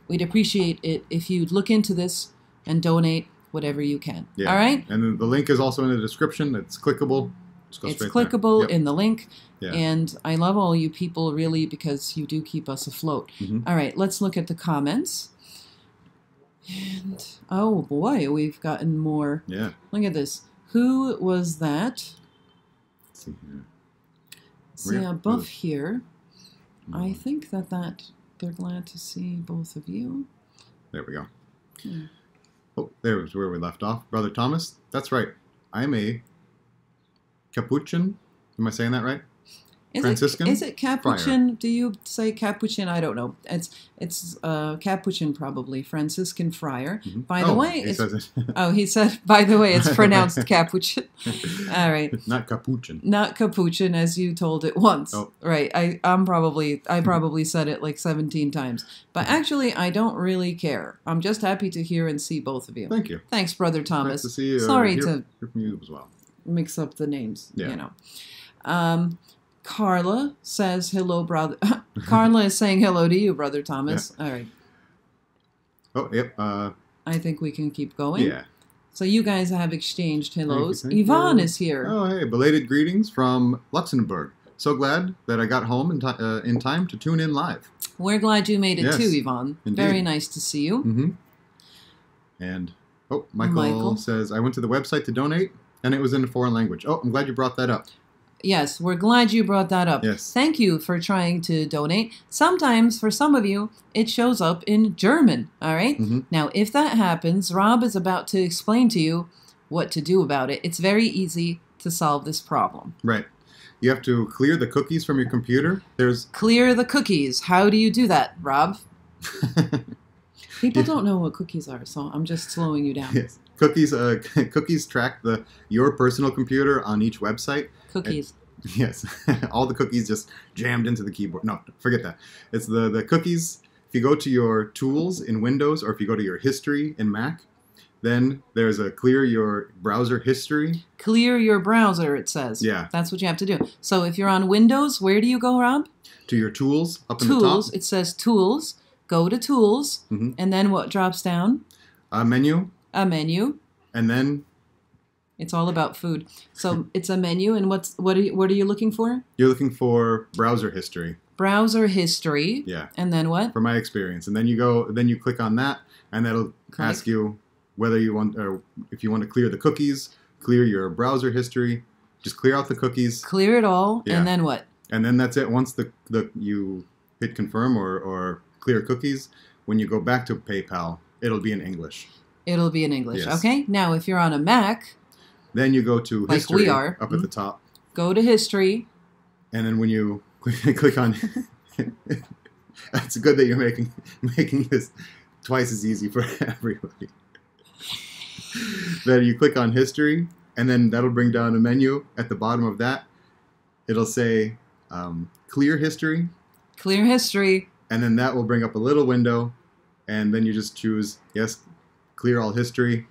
we'd appreciate it if you'd look into this and donate whatever you can. Yeah. All right? And the link is also in the description. It's clickable. It's clickable Yep. in the link. Yeah. And I love all you people, really, because you do keep us afloat. All right, let's look at the comments. And, oh boy, we've gotten more. Yeah. Look at this. Who was that? Let's see here. See above here. I think that they're glad to see both of you. There we go. Oh, there was where we left off. Brother Thomas, that's right. I'm a Capuchin. Am I saying that right? Franciscan? Is it Capuchin? Do you say Capuchin? I don't know. It's Capuchin probably. Franciscan friar. Mm-hmm. By the way, he says it. oh, he said. By the way, it's pronounced Capuchin. All right. Not Capuchin. Not Capuchin, as you told it once. Oh. Right. I probably said it like 17 times. But actually, I don't really care. I'm just happy to hear and see both of you. Thank you. Thanks, Brother Thomas. Nice to see you. Sorry hear to from you as well. mix up the names. Yeah. You know. Carla says hello, brother. Carla is saying hello to you, Brother Thomas. Yeah. All right. Oh, yep. I think we can keep going. Yeah. So you guys have exchanged hellos. Thank you. Yvonne is here. Oh, hey. Belated greetings from Luxembourg. So glad that I got home in time to tune in live. We're glad you made it Yes, too, Yvonne. indeed. Very nice to see you. Mm-hmm. And, Michael says, I went to the website to donate, and it was in a foreign language. Oh, I'm glad you brought that up. Yes, we're glad you brought that up. Yes. Thank you for trying to donate. Sometimes, for some of you, it shows up in German, all right? Mm-hmm. Now, if that happens, Rob is about to explain to you what to do about it. It's very easy to solve this problem. Right. You have to clear the cookies from your computer. Clear the cookies. How do you do that, Rob? People don't know what cookies are, so I'm just slowing you down. Yes. Cookies track your personal computer on each website. Cookies. Yes. All the cookies just jammed into the keyboard. No, forget that. It's the cookies. If you go to your tools in Windows, or if you go to your history in Mac, then there's a clear your browser history. Clear your browser, it says. Yeah. That's what you have to do. So if you're on Windows, where do you go, Rob? To your tools up in the top. Tools. It says Tools. Go to Tools. Mm-hmm. And then what drops down? A menu. A menu. And then it's all about food. So it's a menu, and what are you looking for? You're looking for browser history. Browser history. Yeah. And then what? From my experience. And then you click on that, and that'll ask you whether you want, or if you want to clear the cookies, clear your browser history, just clear out the cookies. Clear it all, Yeah. and then what? And then that's it. Once you hit confirm or clear cookies, when you go back to PayPal, it'll be in English. It'll be in English. Yes. Okay. Now, if you're on a Mac, then you go to like history we are, up at the top. Go to history. And then when you click on, it's good that you're making this twice as easy for everybody. Then you click on history, and then that'll bring down a menu. At the bottom of that, it'll say clear history. Clear history. And then that will bring up a little window, and then you just choose, yes, clear all history.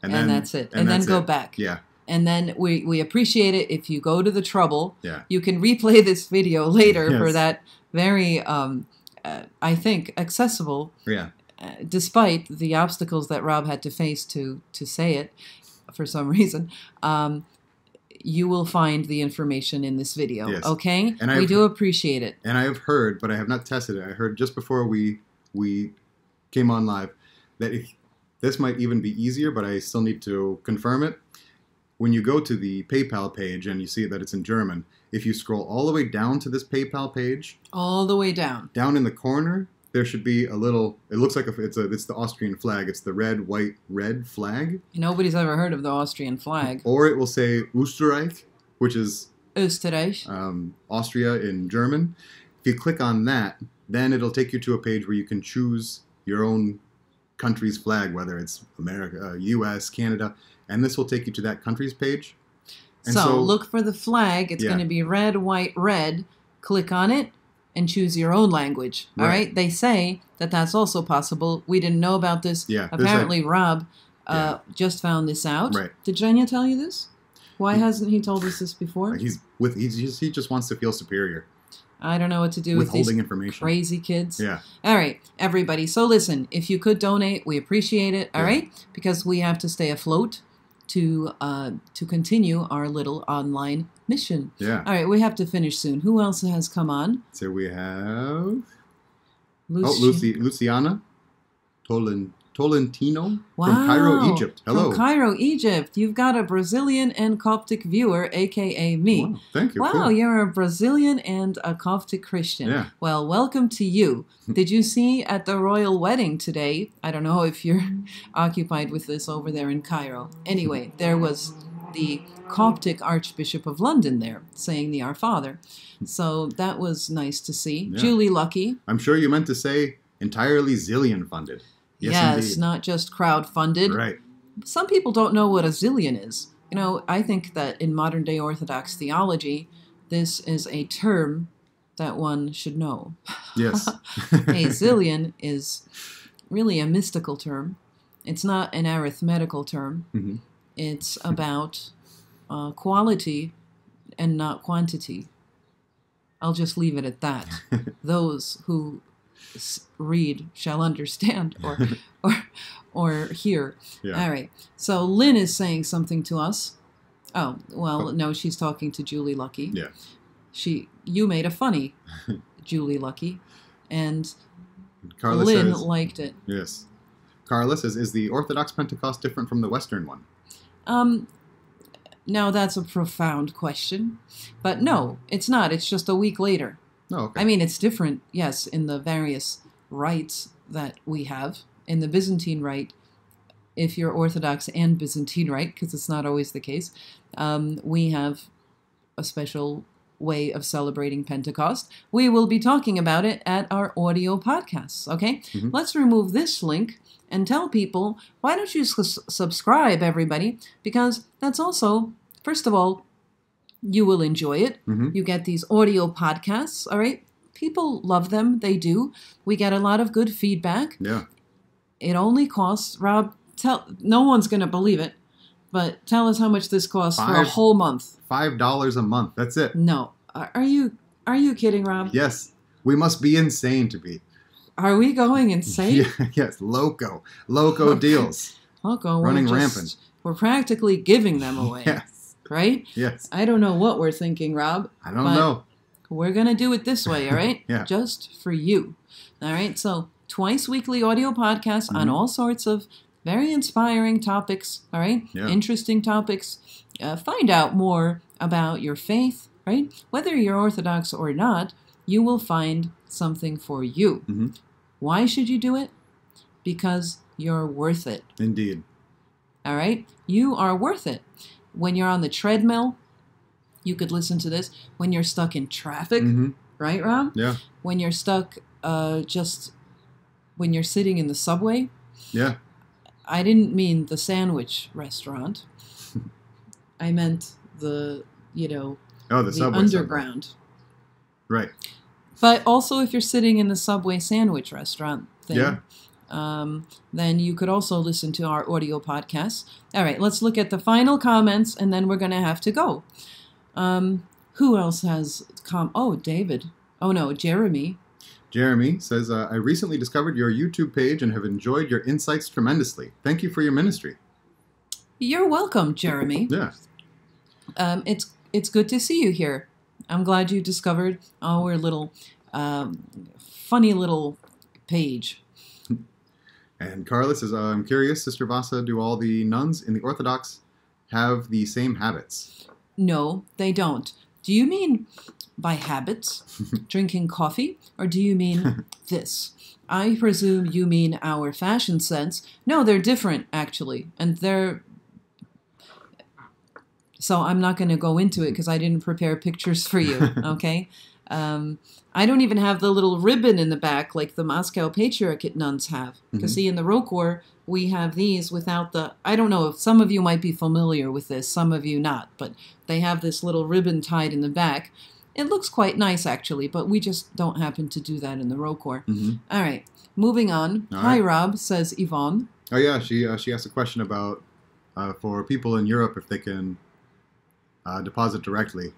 And then that's it. And then go back. Yeah. And then we appreciate it if you go to the trouble. Yeah. You can replay this video later Yes. for that very, I think, accessible. Yeah. Despite the obstacles that Rob had to face to say it for some reason. You will find the information in this video, Yes. okay? And we do appreciate it. And I have heard, but I have not tested it. I heard just before we came on live that this might even be easier, but I still need to confirm it. When you go to the PayPal page and you see that it's in German, if you scroll all the way down to this PayPal page, all the way down in the corner, there should be a little. It looks like it's the Austrian flag. It's the red, white, red flag. Nobody's ever heard of the Austrian flag. Or it will say Österreich, which is Österreich. Austria in German. If you click on that, then it'll take you to a page where you can choose your own country's flag, whether it's America, U.S., Canada, and this will take you to that country's page. And so look for the flag. It's Yeah. going to be red, white, red. Click on it and choose your own language. All right? They say that that's also possible. We didn't know about this. Yeah, Apparently, Rob just found this out. Right. Did Jenya tell you this? Why hasn't he told us this before? He just wants to feel superior. I don't know what to do with these Withholding information. crazy kids. Yeah. All right, everybody. So listen, if you could donate, we appreciate it. All right, because we have to stay afloat to continue our little online mission. Yeah. All right, we have to finish soon. Who else has come on? So we have Luciana Tolentino from Cairo, Egypt. Hello. From Cairo, Egypt. You've got a Brazilian and Coptic viewer, a.k.a. me. Wow, thank you. Wow, Cool. you're a Brazilian and a Coptic Christian. Yeah. Well, welcome to you. Did you see at the royal wedding today? I don't know if you're occupied with this over there in Cairo. Anyway, there was the Coptic Archbishop of London there, saying the Our Father. So that was nice to see. Yeah. Julie Lucky. I'm sure you meant to say entirely Zillion funded. Yes, indeed. not just crowd-funded. Right. Some people don't know what a zillion is. You know, I think that in modern-day Orthodox theology, this is a term that one should know. Yes. A zillion is really a mystical term. It's not an arithmetical term. Mm-hmm. It's about quality and not quantity. I'll just leave it at that. Those who read shall understand or hear. Yeah. All right. So Lynn is saying something to us. Oh, well, no, she's talking to Julie Lucky. Yeah. You made a funny, Julie Lucky, and Carla Lynn says, liked it. yes. Carla says, is the Orthodox Pentecost different from the Western one? Now that's a profound question, but no, it's not. It's just a week later. Oh, okay. I mean, it's different, yes, in the various rites that we have. In the Byzantine rite, if you're Orthodox and Byzantine rite, because it's not always the case, we have a special way of celebrating Pentecost. We will be talking about it at our audio podcasts, okay? Mm-hmm. Let's remove this link and tell people, why don't you subscribe, everybody? Because that's also, first of all, you will enjoy it. Mm-hmm. You get these audio podcasts, all right? People love them. They do. We get a lot of good feedback. Yeah. It only costs, Rob, no one's going to believe it, but tell us how much this costs for a whole month. $5 a month. That's it. No. Are you kidding, Rob? Yes. We must be insane to be. Are we going insane? Yes. Loco deals. Loco. Running rampant. We're practically giving them away. Yes. Right? Yes. I don't know what we're thinking, Rob. I don't know. We're going to do it this way, all right? Yeah. Just for you. All right? So twice weekly audio podcasts on all sorts of very inspiring topics, all right? Yeah. Interesting topics. Find out more about your faith, right? Whether you're Orthodox or not, you will find something for you. Mm-hmm. Why should you do it? Because you're worth it. Indeed. All right? You are worth it. When you're on the treadmill, you could listen to this. When you're stuck in traffic, right, Rob? Yeah. When you're stuck when you're sitting in the subway. Yeah. I didn't mean the sandwich restaurant. I meant the subway underground. Subway. Right. But also if you're sitting in the Subway sandwich restaurant thing, then you could also listen to our audio podcasts. All right, let's look at the final comments, and then we're going to have to go. Who else has David. Oh, no, Jeremy. Jeremy says, I recently discovered your YouTube page and have enjoyed your insights tremendously. Thank you for your ministry. You're welcome, Jeremy. Yeah. It's good to see you here. I'm glad you discovered our little funny little page. And Carla says, I'm curious, Sister Vassa, do all the nuns in the Orthodox have the same habits? No, they don't. Do you mean by habits, drinking coffee, or do you mean this? I presume you mean our fashion sense. No, they're different, actually. And so I'm not going to go into it because I didn't prepare pictures for you, okay? I don't even have the little ribbon in the back like the Moscow Patriarchate nuns have. Because see, in the Rokor, we have these without I don't know if some of you might be familiar with this, some of you not, but they have this little ribbon tied in the back. It looks quite nice, actually, but we just don't happen to do that in the Rokor. All right, moving on. Hi, Rob, says Yvonne. Oh, yeah, she asked a question about for people in Europe if they can deposit directly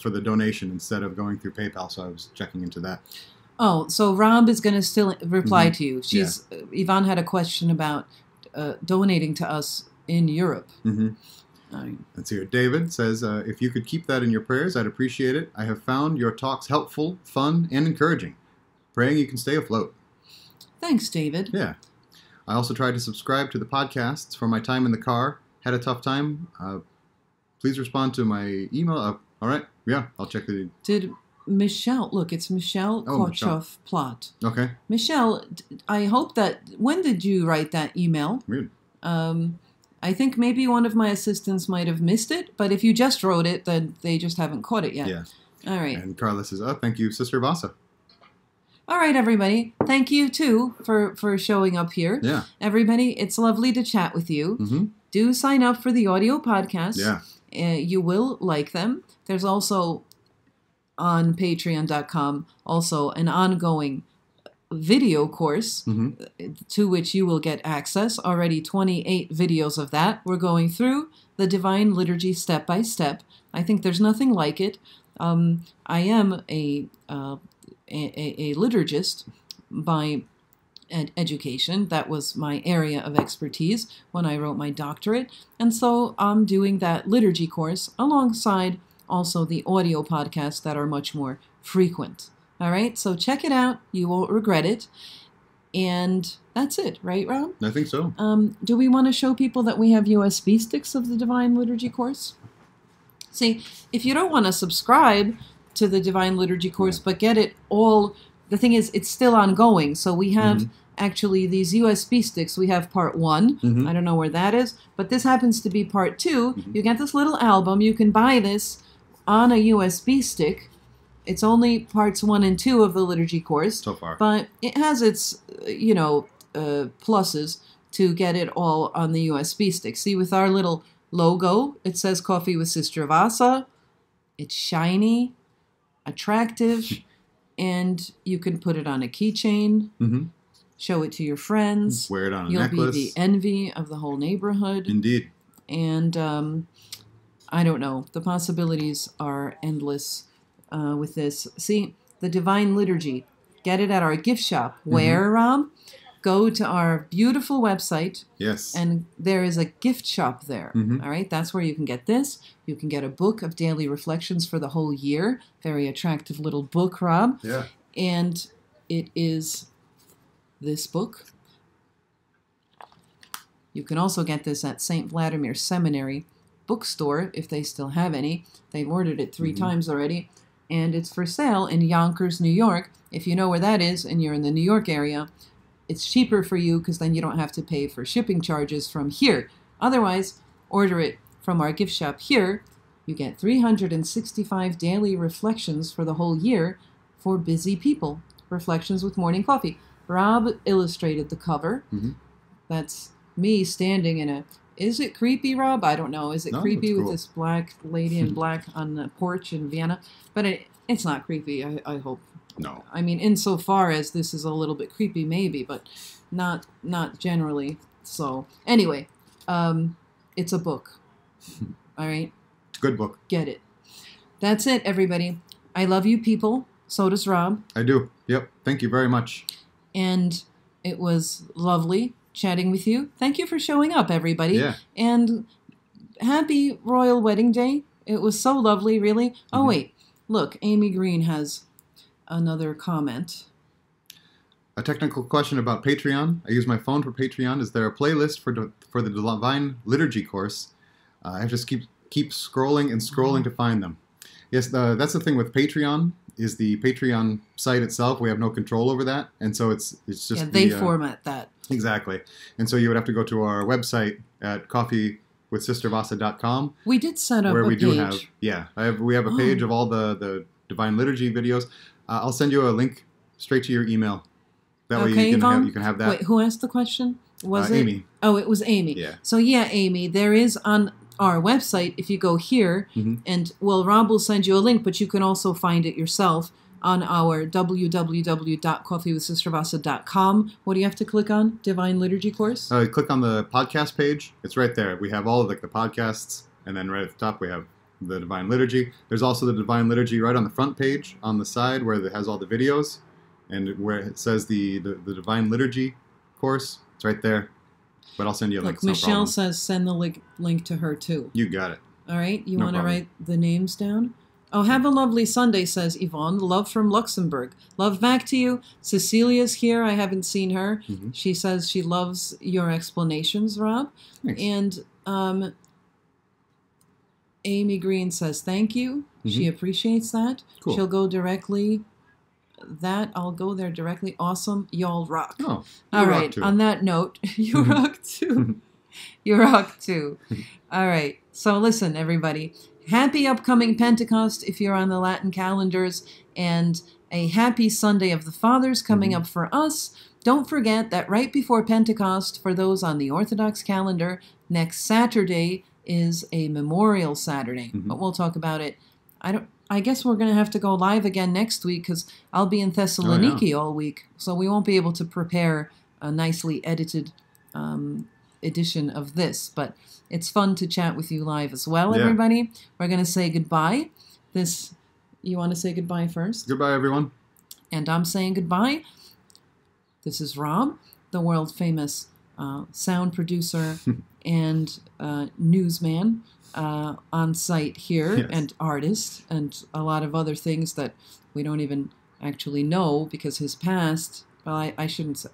for the donation instead of going through PayPal, so I was checking into that. Oh, so Rob is going to still reply to you. Yvonne had a question about donating to us in Europe. Let's see here. David says, if you could keep that in your prayers, I'd appreciate it. I have found your talks helpful, fun, and encouraging. Praying you can stay afloat. Thanks, David. Yeah. I also tried to subscribe to the podcasts for my time in the car. Had a tough time. Please respond to my email. All right. Yeah, I'll check the... Did Michelle... Look, it's Michelle Kochov Plot. Okay. Michelle, I hope that... When did you write that email? Weird. I think maybe one of my assistants might have missed it, but if you just wrote it, then they just haven't caught it yet. Yeah. All right. And Carla says, oh, thank you, Sister Vassa. All right, everybody. Thank you, too, for showing up here. Yeah. Everybody, it's lovely to chat with you. Mm-hmm. Do sign up for the audio podcasts. Yeah. You will like them. There's also on patreon.com also an ongoing video course to which you will get access. Already 28 videos of that. We're going through the Divine Liturgy step by step. I think there's nothing like it. I am a liturgist by education. That was my area of expertise when I wrote my doctorate. And so I'm doing that liturgy course alongside also the audio podcasts that are much more frequent. All right, so check it out. You won't regret it. And that's it, right, Rob? I think so. Do we want to show people that we have USB sticks of the Divine Liturgy course? See, if you don't want to subscribe to the Divine Liturgy course, but get it all, the thing is, it's still ongoing. So we have actually these USB sticks. We have part 1. I don't know where that is, but this happens to be part 2. You get this little album. You can buy this on a USB stick. It's only parts 1 and 2 of the liturgy course. So far. But it has its, pluses to get it all on the USB stick. See, with our little logo, it says Coffee with Sister Vassa. It's shiny, attractive, and you can put it on a keychain, show it to your friends. Wear it on a You'll necklace. be the envy of the whole neighborhood. Indeed. And I don't know. The possibilities are endless with this. See, the Divine Liturgy. Get it at our gift shop. Where, Rob? Go to our beautiful website. Yes. And there is a gift shop there. All right, that's where you can get this. You can get a book of daily reflections for the whole year. Very attractive little book, Rob. Yeah. And it is this book. You can also get this at St. Vladimir Seminary bookstore, if they still have any. They've ordered it 3 times already. And it's for sale in Yonkers, New York. If you know where that is and you're in the New York area, it's cheaper for you because then you don't have to pay for shipping charges from here. Otherwise, order it from our gift shop here. You get 365 daily reflections for the whole year for busy people. Reflections with morning coffee. Rob illustrated the cover. That's me standing in a... Is it creepy, Rob? I don't know. Is it creepy with this black lady in black on the porch in Vienna? But it's not creepy, I hope. No. I mean, insofar as this is a little bit creepy, maybe, but not generally. So, anyway, it's a book. All right? It's a good book. Get it. That's it, everybody. I love you people. So does Rob. I do. Yep. Thank you very much. And it was lovely chatting with you. Thank you for showing up, everybody. Yeah. And happy Royal Wedding Day. It was so lovely, really. Oh, wait. Look, Amy Green has another comment. A technical question about Patreon. I use my phone for Patreon. Is there a playlist for the Divine Liturgy course? I have to just keep scrolling and scrolling to find them. Yes, that's the thing with Patreon. Is the Patreon site itself. We have no control over that. And so it's just... they format that. Exactly. And so you would have to go to our website at coffeewithsistervassa.com. We did set up where a we page. Do have... Yeah. We have a page of all the Divine Liturgy videos. I'll send you a link straight to your email. That way you can have that. Wait, who asked the question? Was it Amy? Oh, it was Amy. Yeah. So yeah, Amy, there is on our website, if you go here, and Rob will send you a link, but you can also find it yourself on our www.coffeewithsistervassa.com. What do you have to click on? Divine Liturgy course? Click on the podcast page. It's right there. We have all of the podcasts, and then right at the top we have the Divine Liturgy. There's also the Divine Liturgy right on the front page on the side where it has all the videos, and where it says the Divine Liturgy course. It's right there. But I'll send you a link. Look, Michelle says send the link to her too. You got it. All right. You No want to problem. write the names down? Oh, have a lovely Sunday, says Yvonne. Love from Luxembourg. Love back to you. Cecilia's here. I haven't seen her. She says she loves your explanations, Rob. Thanks. And Amy Green says thank you. She appreciates that. Cool. She'll go directly. I'll go there directly. Awesome. Y'all rock. Oh, All you rock right. too. On that note, you rock too. You rock too. All right. So listen, everybody. Happy upcoming Pentecost if you're on the Latin calendars, and a happy Sunday of the Fathers coming up for us. Don't forget that right before Pentecost, for those on the Orthodox calendar, next Saturday is a Memorial Saturday. But we'll talk about it. I guess we're going to have to go live again next week because I'll be in Thessaloniki all week, so we won't be able to prepare a nicely edited edition of this. But it's fun to chat with you live as well, everybody. We're going to say goodbye. You want to say goodbye first? Goodbye, everyone. And I'm saying goodbye. This is Rob, the world-famous sound producer and newsman on site here, and artist, and a lot of other things that we don't even actually know because his past, well, I shouldn't say.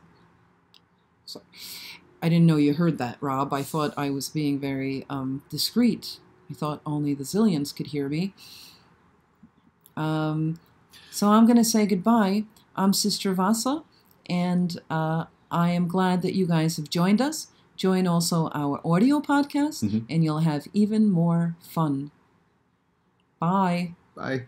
So, I didn't know you heard that, Rob. I thought I was being very discreet. I thought only the Zillions could hear me. So I'm going to say goodbye. I'm Sister Vassa, and I am glad that you guys have joined us. Join also our audio podcast, and you'll have even more fun. Bye. Bye.